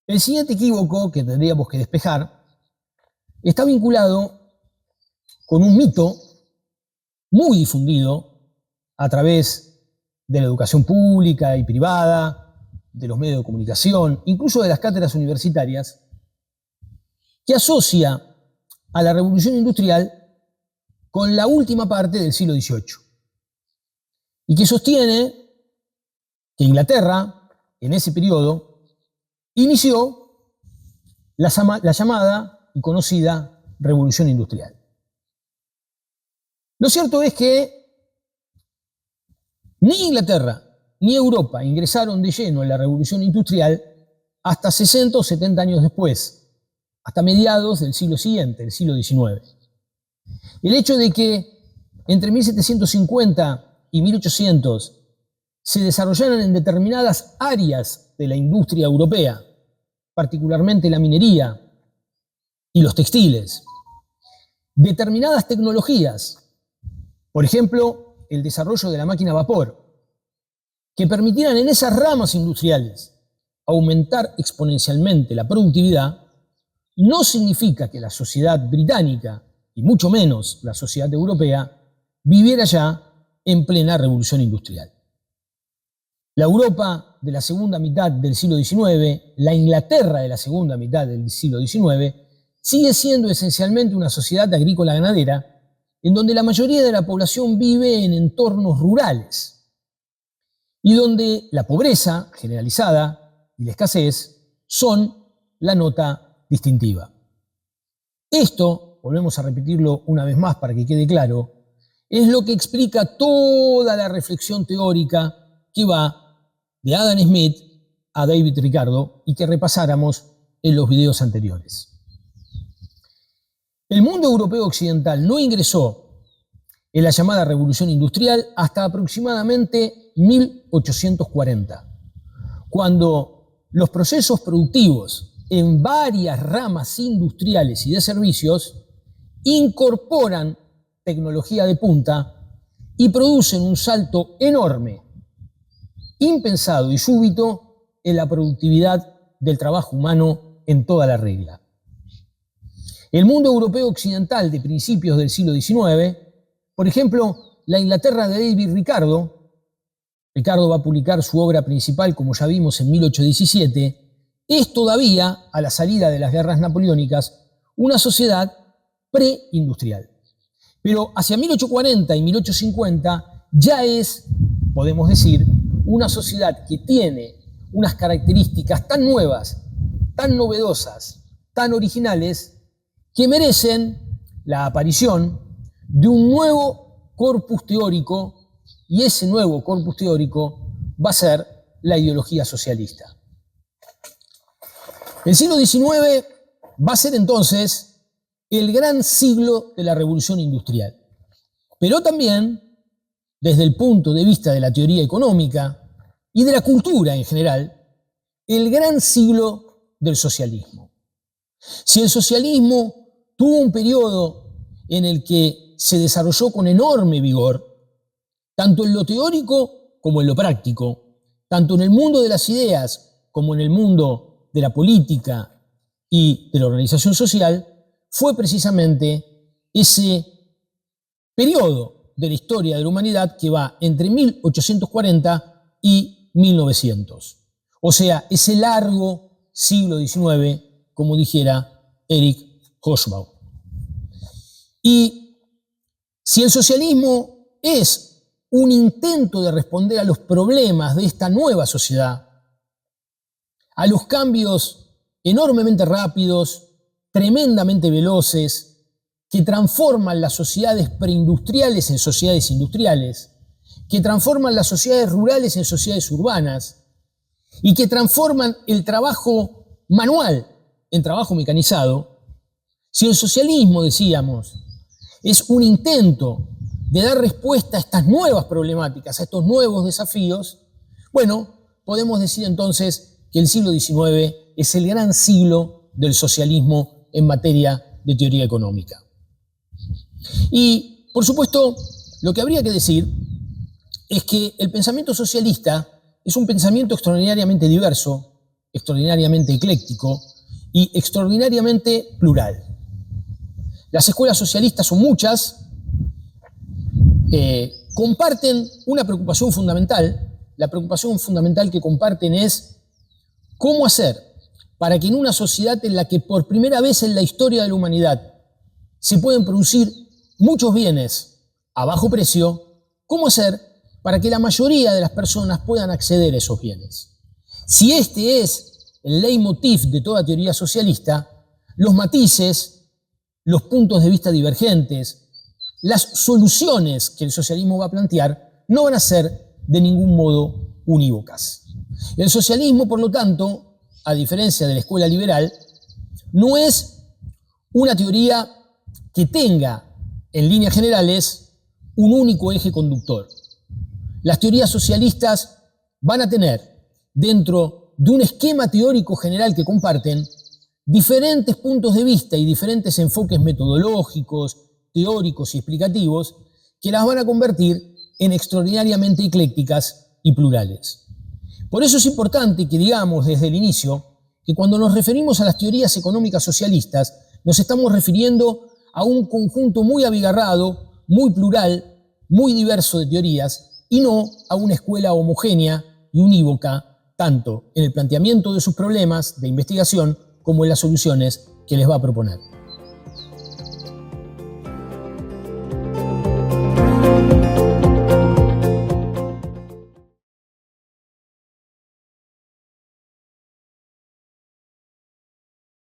El siguiente equívoco que tendríamos que despejar está vinculado con un mito muy difundido a través de la educación pública y privada, de los medios de comunicación, incluso de las cátedras universitarias, que asocia a la revolución industrial con la última parte del siglo XVIII y que sostiene que Inglaterra, en ese periodo, inició la llamada y conocida revolución industrial. Lo cierto es que ni Inglaterra ni Europa ingresaron de lleno en la revolución industrial hasta 60 o 70 años después, hasta mediados del siglo siguiente, el siglo XIX. El hecho de que entre 1750 y 1800 se desarrollaran en determinadas áreas de la industria europea, particularmente la minería y los textiles, determinadas tecnologías, por ejemplo, el desarrollo de la máquina a vapor, que permitieran en esas ramas industriales aumentar exponencialmente la productividad, no significa que la sociedad británica, y mucho menos la sociedad europea, viviera ya en plena revolución industrial. La Europa de la segunda mitad del siglo XIX, la Inglaterra de la segunda mitad del siglo XIX, sigue siendo esencialmente una sociedad agrícola ganadera, en donde la mayoría de la población vive en entornos rurales y donde la pobreza generalizada y la escasez son la nota distintiva. Esto, volvemos a repetirlo una vez más para que quede claro, es lo que explica toda la reflexión teórica que va de Adam Smith a David Ricardo y que repasáramos en los videos anteriores. El mundo europeo occidental no ingresó en la llamada revolución industrial hasta aproximadamente 1840, cuando los procesos productivos en varias ramas industriales y de servicios incorporan tecnología de punta y producen un salto enorme, impensado y súbito en la productividad del trabajo humano en toda la regla. El mundo europeo occidental de principios del siglo XIX, por ejemplo, la Inglaterra de David Ricardo va a publicar su obra principal, como ya vimos, en 1817, es todavía, a la salida de las guerras napoleónicas, una sociedad preindustrial. Pero hacia 1840 y 1850 ya es, podemos decir, una sociedad que tiene unas características tan nuevas, tan novedosas, tan originales, que merecen la aparición de un nuevo corpus teórico, y ese nuevo corpus teórico va a ser la ideología socialista. El siglo XIX va a ser entonces el gran siglo de la revolución industrial, pero también, desde el punto de vista de la teoría económica y de la cultura en general, el gran siglo del socialismo. Si el socialismo tuvo un periodo en el que se desarrolló con enorme vigor, tanto en lo teórico como en lo práctico, tanto en el mundo de las ideas como en el mundo de la política y de la organización social, fue precisamente ese periodo de la historia de la humanidad que va entre 1840 y 1900. O sea, ese largo siglo XIX, como dijera Eric Hobsbawm. Y si el socialismo es un intento de responder a los problemas de esta nueva sociedad, a los cambios enormemente rápidos, tremendamente veloces, que transforman las sociedades preindustriales en sociedades industriales, que transforman las sociedades rurales en sociedades urbanas y que transforman el trabajo manual en trabajo mecanizado, si el socialismo, decíamos, es un intento de dar respuesta a estas nuevas problemáticas, a estos nuevos desafíos, bueno, podemos decir entonces que el siglo XIX es el gran siglo del socialismo en materia de teoría económica. Y, por supuesto, lo que habría que decir es que el pensamiento socialista es un pensamiento extraordinariamente diverso, extraordinariamente ecléctico y extraordinariamente plural. Las escuelas socialistas son muchas, comparten una preocupación fundamental. La preocupación fundamental que comparten es cómo hacer para que en una sociedad en la que por primera vez en la historia de la humanidad se pueden producir muchos bienes a bajo precio, cómo hacer para que la mayoría de las personas puedan acceder a esos bienes. Si este es el leitmotiv de toda teoría socialista, los matices, los puntos de vista divergentes, las soluciones que el socialismo va a plantear no van a ser de ningún modo unívocas. El socialismo, por lo tanto, a diferencia de la escuela liberal, no es una teoría que tenga, en líneas generales, un único eje conductor. Las teorías socialistas van a tener, dentro de un esquema teórico general que comparten, diferentes puntos de vista y diferentes enfoques metodológicos, teóricos y explicativos que las van a convertir en extraordinariamente eclécticas y plurales. Por eso es importante que digamos desde el inicio que cuando nos referimos a las teorías económicas socialistas nos estamos refiriendo a un conjunto muy abigarrado, muy plural, muy diverso de teorías y no a una escuela homogénea y unívoca, tanto en el planteamiento de sus problemas de investigación como en las soluciones que les va a proponer.